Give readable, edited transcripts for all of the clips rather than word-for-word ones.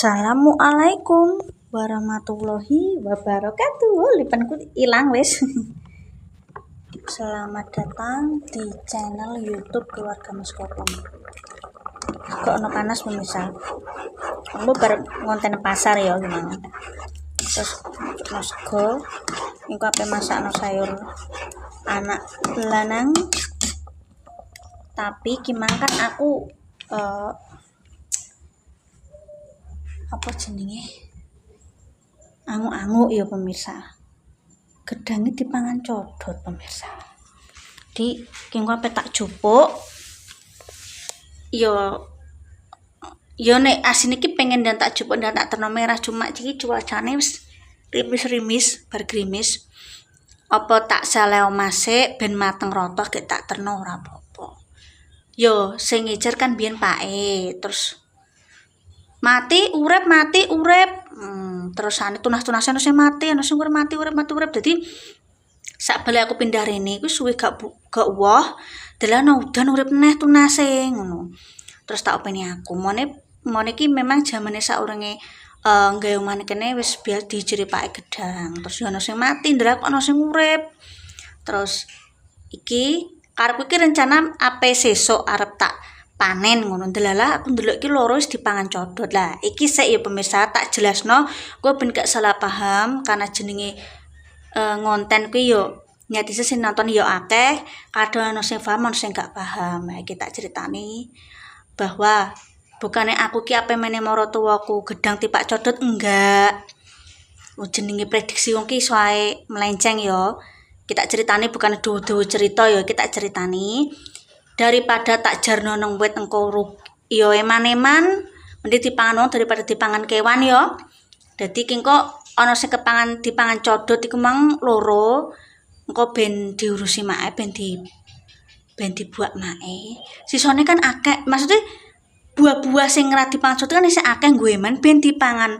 Assalamualaikum warahmatullahi wabarakatuh. Lipenku hilang wes. Selamat datang di channel YouTube Keluarga Mas Kokom. Kok ono panas pemirsa. Kamu bareng ngonten pasar ya gimana? Terus mas go, engko ape masakno sayur anak lanang. Tapi gimana kan aku apa jenenge angu-angu ya pemirsa, gedangnya dipangan codot pemirsa. Di kengko ape tak jupuk yo nek asin iki pengen dan tak jupuk dan tak terno merah, cuma iki cuacane wis rimis-rimis bar grimis, apa tak saleo masik ben mateng rata gek tak terno ora apa-apa. Yo sing ngejer kan biyen pae, terus mati urip terus ane tunas-tunasane sing mati ana sing urip mati dadi sak bale aku pindah rene iku suwe gak woh delana udan urip neh tunase ngono. Terus tak openi aku mone iki memang jamane saurenge nggawe omah kene wis biar dijeripake gedang, terus ana sing mati ndelok ana sing urip. Terus iki karepku iki rencana ape sesuk arep tak panen ngono. Delalah aku ndelok iki loro wis dipangan codot. Lah iki sik ya pemirsa tak jelasno kowe ben gak salah paham karena jenenge ngonten kuwi yo netizen sing nonton yo akeh, kadang ana sing paham ana sing gak paham. Nah iki tak critani bahwa bukannya aku ki ape meneh maro tuwaku gedang tipak codot enggak. Jenenge prediksi wong ki iso ae melenceng yo. Kita ceritani bukan duwe-duwe cerita yo, kita ceritani daripada tak jarno nang wit engko yo eman-eman mending dipangan wong daripada dipangan kewan yo. Dadi kengko ana sing kepangan dipangan codot iku mang loro, engko ben diurusi mae ben dibuat mae. Sisone kan akeh, maksudnya buah-buah sing ora dipangan codot kan isih akeh nggo eman ben dipangan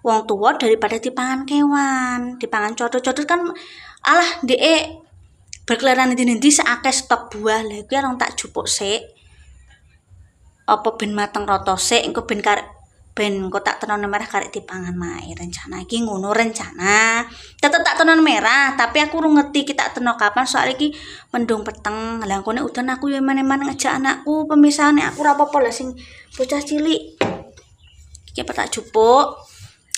wong tuwa daripada dipangan kewan. Dipangan codot-codot kan alah ndeke berkeliaran di seakeh stok buah. Lah kuwi areng tak jupuk sik. Apa ben mateng rata sik engko ben engko tak tenone merah karek dipangan mae. Rencana iki ngono rencana. Tetep tak tenone merah, tapi aku ora ngerti kita teno kapan soal iki mendung peteng. Lah engko nek udan aku yo eman-eman ngejak anakku pemisahane aku ora apa-apa lah sing bocah cilik. Iki tak jupuk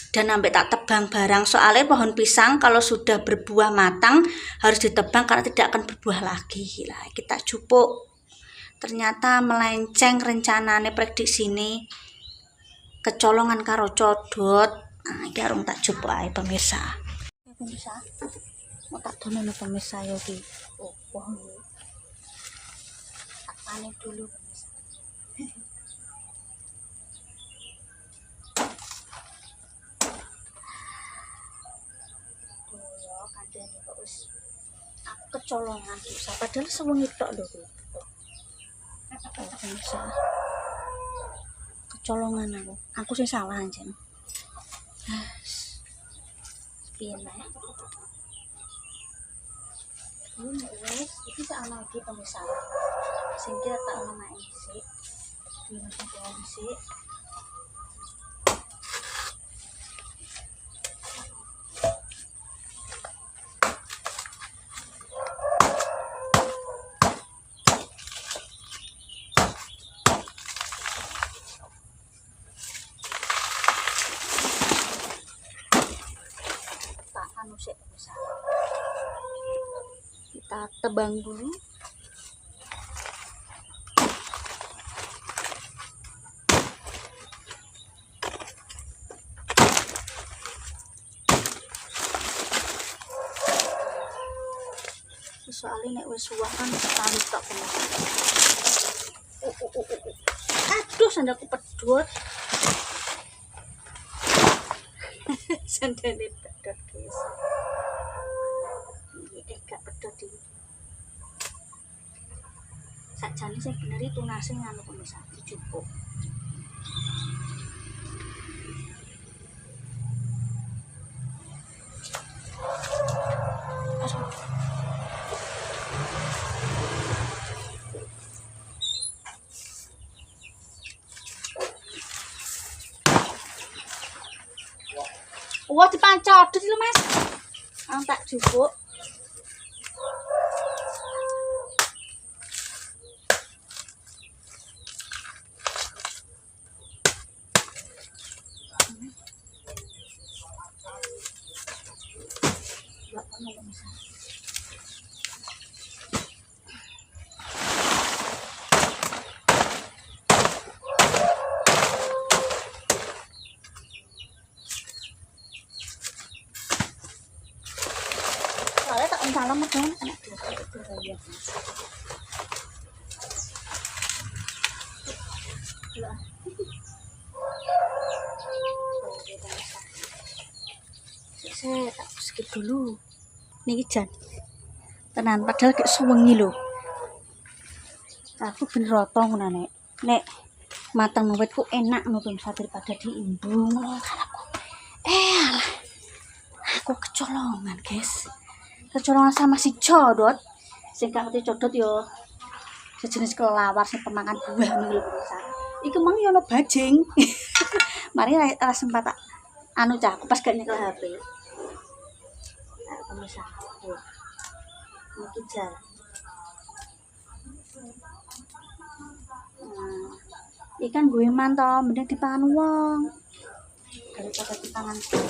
dan sampai tak tebang barang, soalnya pohon pisang kalau sudah berbuah matang harus ditebang karena tidak akan berbuah lagi. Lah kita jupuk ternyata melenceng rencanane prediksi ini kecolongan karo codot. Nah iki arung tak jupuk ae pemirsa. Pemirsa mau tak dono pemirsa yo ki pohon tak panen dulu pemirsa. Aku kecolongan bisa padahal sewengi tok lho kuwi. Bisa kecolongan aku sing salah anjen. Piye nek wes iki sak ana iki pemirsa. Sing kira tak ana mak isik. Iki sing isik. Kita tebang dulu. Soalnya nek wis suwah kan sekali tok pemirsa. Aduh sandalku pedot. Sandalnya pedot guys. Gak pedot iki. Sakjane sing bener iki tunase nganu pemirsa dijupuk. Wah dipancodot lho Mas. Tak jupuk. Soalnya tak salam kan anak dia. Saya tak skip dulu. Niki jan. Tenan padahal kayak suwengi lho. Aku ben roto ngono nek matang wetku enak ngono daripada diimbung ngono aku. Alah. Aku kecolongan, guys. Kecolongan sama si codot. Sing gak ngerti codot yo sejenis kelawar sing pemakan buah ngono lho pemirsa. Iku mang yo ono bajing. Mari ra sempat tak anu cah, aku pas gak nyekel HP. Nah, pemirsa. Iki jan. Ikan gue mantap, mending dipangan wong daripada dipangan hewan.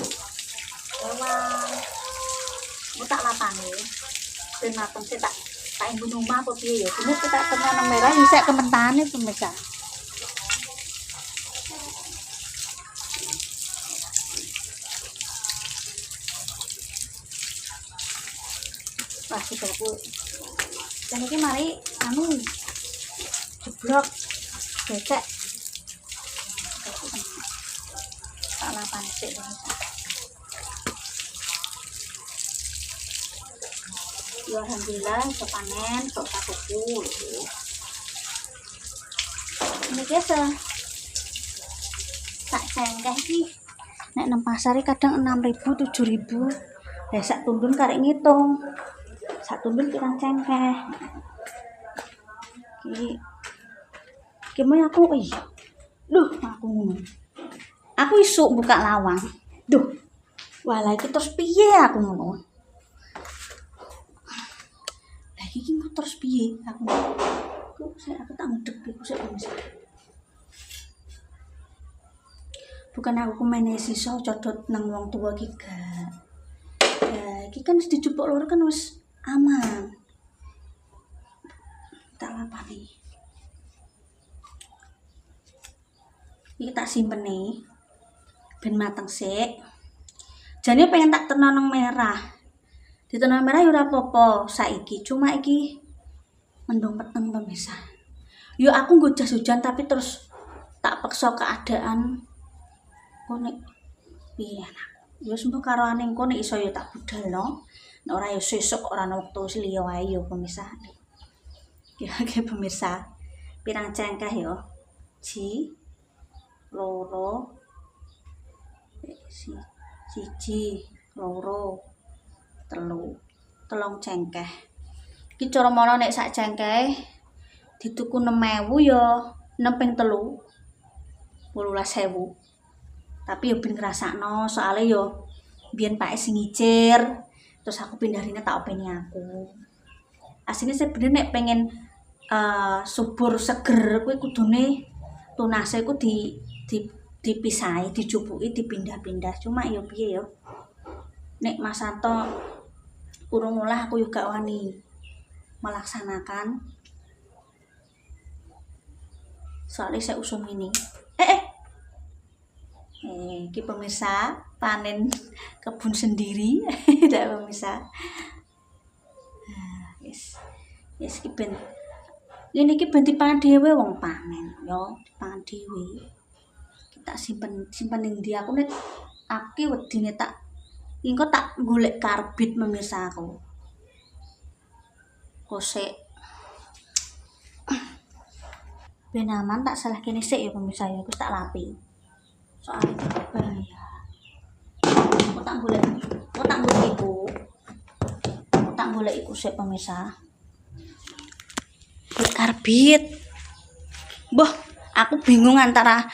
Aku tak lapane, ben mateng sih tak imbun omah apa piye ya. Dene kita tenan merah isek kementane pemirsa. Wah, aku. Dan iki mari anu jeblok becek. Tak lapane sik pemirsa. Ya alhamdulillah iso panen sok sakuku. Ini guys tak cengkeh iki nek nang pasar kadang 6.000 7.000. Lah sak tundun karek ngitung. Sak tundun pirang cengkeh. Iki mau aku duh aku ngono. Aku isuk buka lawang. Duh. Walah iki terus piye aku ngono. Iki terus piye aku tak ngedek iku sik pemirsa. Bukan aku meneh sisa codot nang wong tua iki gak. Ya iki kan wis dijupuk loro kan wis aman. Tak lapani. Iki tak simpen nih. Ben mateng sik. Jane pengen tak terno nang merah. Di tanah merah ya ora apa-apa saiki, cuma iki mendung peteng pemirsa. Yo aku nggo jas hujan tapi terus tak peksa keadaan konek piye anak. Yo sembuh karo ane engko nek iso yo tak budalno. Nek ora yo sesuk ora ana wektu liya wae yo pemirsa. Ya oke pemirsa. Pirang cengkeh yo. Loro. Siji, loro. Telung cengkeh. Iki cara mono nek sak cengkeh dituku 6.000 ya 6 ping 3 18.000. Tapi yo ben ngrasakno soalnya yo biyen Pak sing ngicir terus aku pindah rene tak openi aku. Asline sebenarnya nek pengen subur seger kuwi kudune tunase ku dipisahi, dijupuki, dipindah-pindah. Cuma yo piye yo. Nek Mas Santo urung olah aku juga wani melaksanakan soalnya saya usum ini iki pemirsa panen kebun sendiri tidak pemirsa. Yes iki ben ini iki ben dipangan dhewe wong panen yo dipangan dhewe kita simpen ning ndi aku nek aki wedine tak engko tak golek karbit pemirsa aku. Kosek. Ben aman tak salah kene sik ya pemirsa ya, aku tak lapi. Soalnya bahaya. Aku tak golek iku. Tak golek iku sik pemirsa. Karbit. Boh, aku bingung antara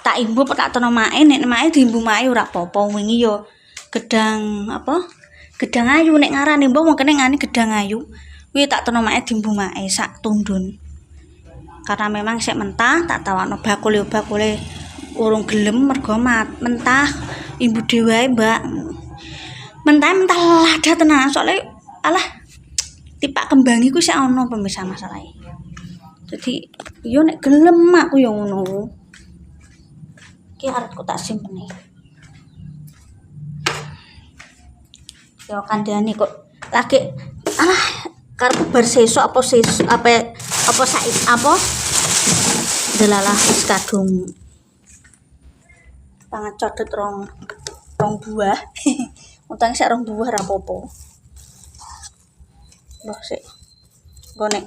tak imbu tak tono mae nek mae diimbu mae ora apa-apa wingi yo gedang apa gedang ayu nek ngarani mbok wong kene ngani gedang ayu kuwi tak tono mae diimbu mae sak tundun karena memang sik mentah tak tawakno bakule urung gelem mergo mentah imbu dhewe mbak mentah lada tenan soalnya alah tipak kembangi ku sik ono pemirsa masalahe jadi yo nek gelem aku yo ngono iki arepku tak simpen nih yo kandhane kok lagi alah karep bar sesuk apa saiki apa delalah wis kadung pangan codot rong buah utang sak rong buah ra apa-apa mbok sik gonek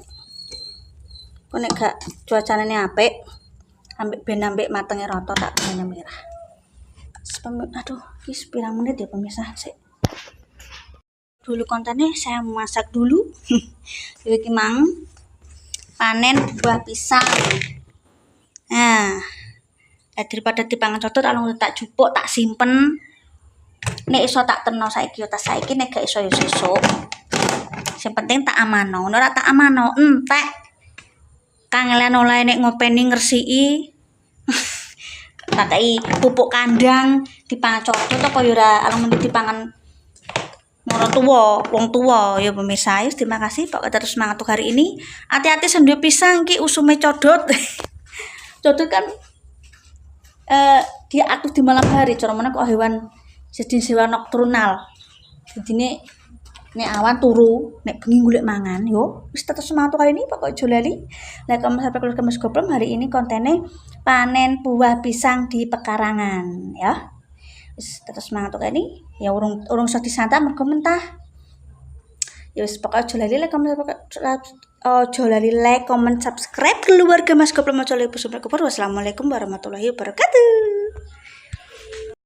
gak cuacane apik ambek matenge rata tak banyak merah. Aduh, ini sepirang menit ya pemirsa sih. Dulu kontennya saya masak dulu. Jadi mang panen buah pisang. Nah, daripada dipangan codot alung tak jupuk tak simpen. Nek iso tak terno saiki tas saiki nek gak iso ya sesuk. Sing penting tak amano, ora tak amano entek. Kangelan oleh nek ngopeni ngresiki. Takai pupuk kandang dipangan codot apa ya ora alung mending dipangan wong tua ya pemirsa. Terima kasih Pak terus semangat untuk hari ini. Hati-hati sendu pisang ki usume codot. Codot kan dia aktif di malam hari, cara mana kok hewan sejenis hewan nokturnal. Jadi nek awan turu, nek bengi golek mangan yo. Wis tetep semangat hari ini pokok aja lali. Like comment subscribe Mas Goblom hari ini kontennya panen buah pisang di pekarangan ya. Wis tetep semangat hari ini. Ya urung iso disantap mergo mentah. Ya wis pokok aja lali like comment subscribe keluarga Mas Goblom aja lupa. Wassalamualaikum warahmatullahi wabarakatuh.